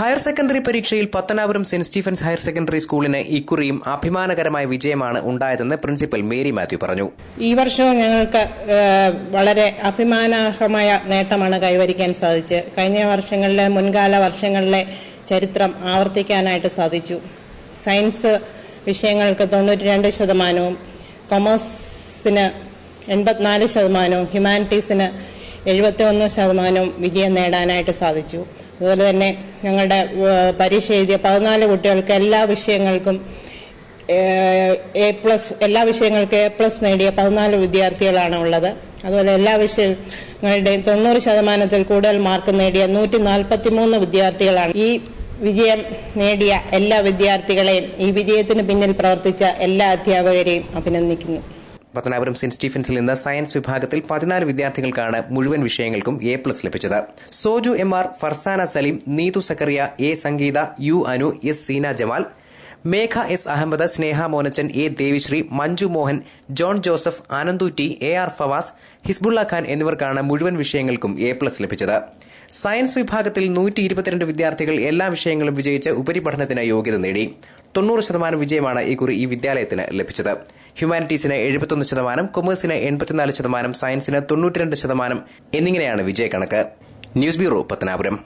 Higher secondary പരീക്ഷയിൽ Pathanapuram Saint Stephen's higher secondary സ്കൂളിന് ഇക്കുറിയും അഭിമാനകരമായ വിജയമാണ് ഉണ്ടായതെന്ന് പ്രിൻസിപ്പൽ മേരി മാത്യു പറഞ്ഞു. ഈ വർഷവും ഞങ്ങൾക്ക് വളരെ അഭിമാനാർഹമായ നേട്ടമാണ് കൈവരിക്കാൻ സാധിച്ചത്. കഴിഞ്ഞ വർഷങ്ങളിലെ മുൻകാല വർഷങ്ങളിലെ ചരിത്രം ആവർത്തിക്കാനായിട്ട് സാധിച്ചു. സയൻസ് വിഷയങ്ങൾക്ക് 92%, കൊമേഴ്സിന് 84%, ഹ്യൂമാനിറ്റീസിന് 71% വിജയം നേടാനായിട്ട് സാധിച്ചു. അതുപോലെ തന്നെ ഞങ്ങളുടെ പരീക്ഷ എഴുതിയ 14 കുട്ടികൾക്ക് എല്ലാ വിഷയങ്ങൾക്കും എല്ലാ വിഷയങ്ങൾക്കും A+ നേടിയ 14 വിദ്യാർത്ഥികളാണ് ഉള്ളത്. അതുപോലെ എല്ലാ വിഷയങ്ങളുടെയും 90% കൂടുതൽ മാർക്ക് നേടിയ 143 വിദ്യാർത്ഥികളാണ്. ഈ വിജയം നേടിയ എല്ലാ വിദ്യാർത്ഥികളെയും ഈ വിജയത്തിന് പിന്നിൽ പ്രവർത്തിച്ച എല്ലാ അധ്യാപകരെയും അഭിനന്ദിക്കുന്നു. പത്തനാപുരം സെന്റ് സ്റ്റീഫൻസിൽ നിന്ന് സയൻസ് വിഭാഗത്തിൽ 14 വിദ്യാർത്ഥികൾക്കാണ് മുഴുവൻ വിഷയങ്ങൾക്കും A+ ലഭിച്ചത്. Soju MR, Farsana Saleem, Neethu Sakkariya, A Sangeetha, U Anu, S Seena Jamal, Megha S Ahammed, Sneha Monachan, A Devisree, Manju Mohan, John Joseph, Anandu T, AR Favas, Hizbullah Khan എന്നിവർക്കാണ് മുഴുവൻ വിഷയങ്ങൾക്കും A+ ലഭിച്ചത്. സയൻസ് വിഭാഗത്തിൽ 122 വിദ്യാർത്ഥികൾ എല്ലാ വിഷയങ്ങളും വിജയിച്ച് ഉപരിപഠനത്തിന് യോഗ്യത നേടി. 90% വിജയമാണ് ഇക്കുറി ഈ വിദ്യാലയത്തിന് ലഭിച്ചത്. ഹ്യൂമാനിറ്റീസിന് 71%, കൊമേഴ്സിന് 84%, സയൻസിന് 92% എന്നിങ്ങനെയാണ് വിജയക്കണക്ക്. News bureau, Pathanapuram.